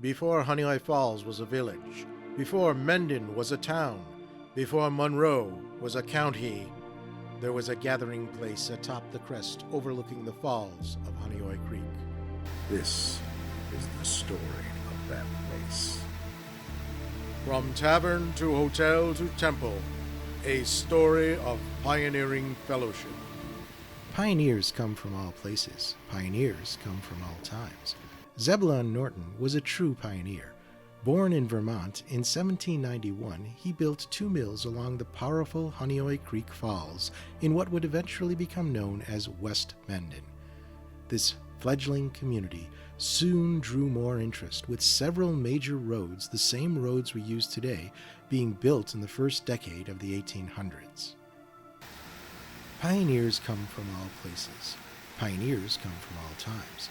before Honeoye Falls was a village, before Mendon was a town, before Monroe was a county, there was a gathering place atop the crest overlooking the falls of Honeoye Creek. This is the story of that place. From tavern to hotel to temple, a story of pioneering fellowship. Pioneers come from all places. Pioneers come from all times. Zebulon Norton was a true pioneer. Born in Vermont in 1791, he built 2 mills along the powerful Honeoye Creek Falls in what would eventually become known as West Mendon. This fledgling community soon drew more interest, with several major roads, the same roads we use today, being built in the first decade of the 1800s. Pioneers come from all places. Pioneers come from all times.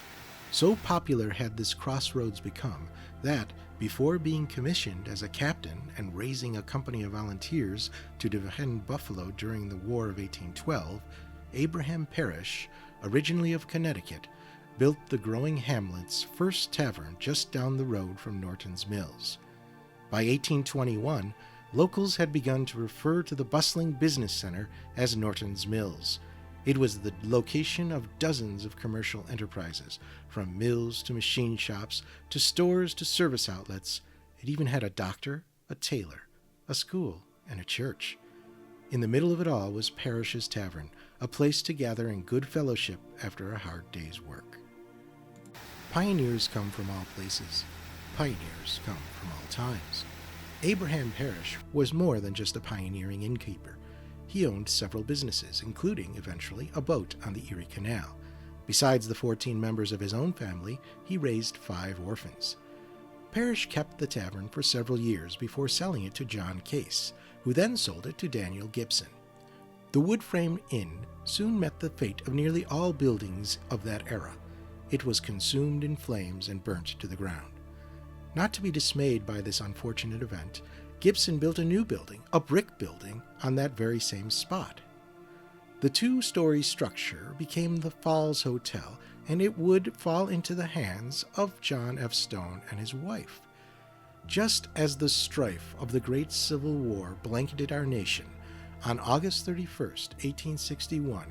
So popular had this crossroads become that, before being commissioned as a captain and raising a company of volunteers to defend Buffalo during the War of 1812, Abraham Parrish, originally of Connecticut, built the growing hamlet's first tavern just down the road from Norton's Mills. By 1821, locals had begun to refer to the bustling business center as Norton's Mills. It was the location of dozens of commercial enterprises, from mills to machine shops to stores to service outlets. It even had a doctor, a tailor, a school, and a church. In the middle of it all was Parrish's Tavern, a place to gather in good fellowship after a hard day's work. Pioneers come from all places. Pioneers come from all times. Abraham Parrish was more than just a pioneering innkeeper. He owned several businesses, including, eventually, a boat on the Erie Canal. Besides the 14 members of his own family, he raised 5 orphans. Parrish kept the tavern for several years before selling it to John Case, who then sold it to Daniel Gibson. The wood-framed inn soon met the fate of nearly all buildings of that era. It was consumed in flames and burnt to the ground. Not to be dismayed by this unfortunate event, Gibson built a new building, a brick building, on that very same spot. The 2-story structure became the Falls Hotel, and it would fall into the hands of John F. Stone and his wife. Just as the strife of the Great Civil War blanketed our nation, on August 31, 1861,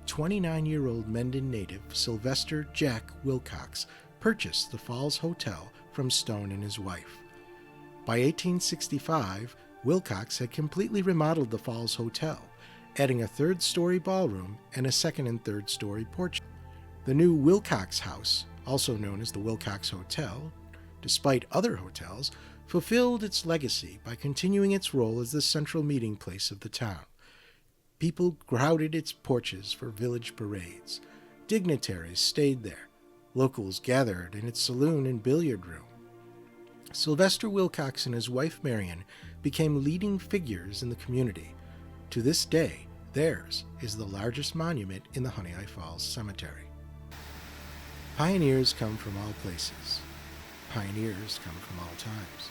29-year-old Mendon native Sylvester Jack Wilcox purchased the Falls Hotel from Stone and his wife. By 1865, Wilcox had completely remodeled the Falls Hotel, adding a 3rd-story ballroom and a 2nd and 3rd-story porch. The new Wilcox House, also known as the Wilcox Hotel, despite other hotels, fulfilled its legacy by continuing its role as the central meeting place of the town. People crowded its porches for village parades. Dignitaries stayed there. Locals gathered in its saloon and billiard room. Sylvester Wilcox and his wife Marion became leading figures in the community. To this day, theirs is the largest monument in the Honeoye Falls Cemetery. Pioneers come from all places. Pioneers come from all times.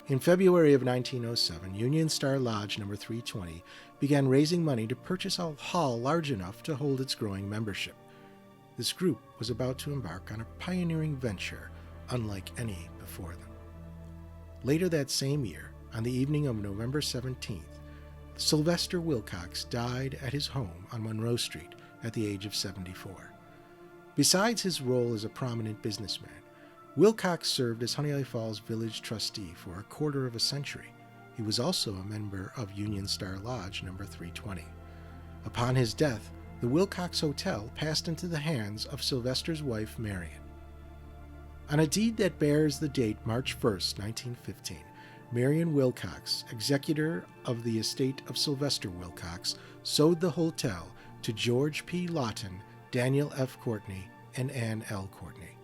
In February of 1907, Union Star Lodge No. 320 began raising money to purchase a hall large enough to hold its growing membership. This group was about to embark on a pioneering venture unlike any before them. Later that same year, on the evening of November 17th, Sylvester Wilcox died at his home on Monroe Street at the age of 74. Besides his role as a prominent businessman, Wilcox served as Honeoye Falls village trustee for a quarter of a century. He was also a member of Union Star Lodge No. 320. Upon his death, the Wilcox Hotel passed into the hands of Sylvester's wife, Marion. On a deed that bears the date March 1, 1915, Marion Wilcox, executor of the estate of Sylvester Wilcox, sold the hotel to George P. Lawton, Daniel F. Courtney, and Ann L. Courtney.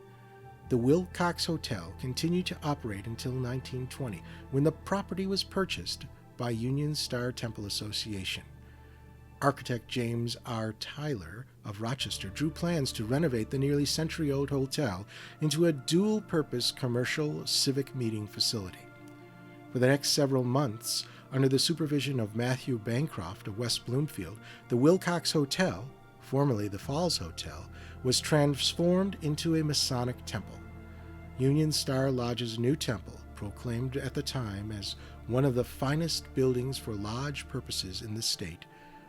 The Wilcox Hotel continued to operate until 1920, when the property was purchased by Union Star Temple Association. Architect James R. Tyler of Rochester drew plans to renovate the nearly century-old hotel into a dual-purpose commercial civic meeting facility. For the next several months, under the supervision of Matthew Bancroft of West Bloomfield, the Wilcox Hotel, formerly the Falls Hotel, was transformed into a Masonic temple. Union Star Lodge's new temple, proclaimed at the time as one of the finest buildings for lodge purposes in the state,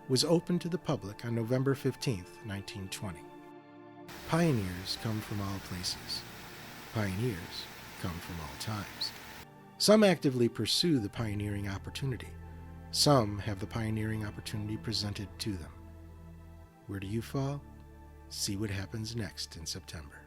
was opened to the public on November 15, 1920. Pioneers come from all places. Pioneers come from all times. Some actively pursue the pioneering opportunity. Some have the pioneering opportunity presented to them. Where do you fall? See what happens next in September.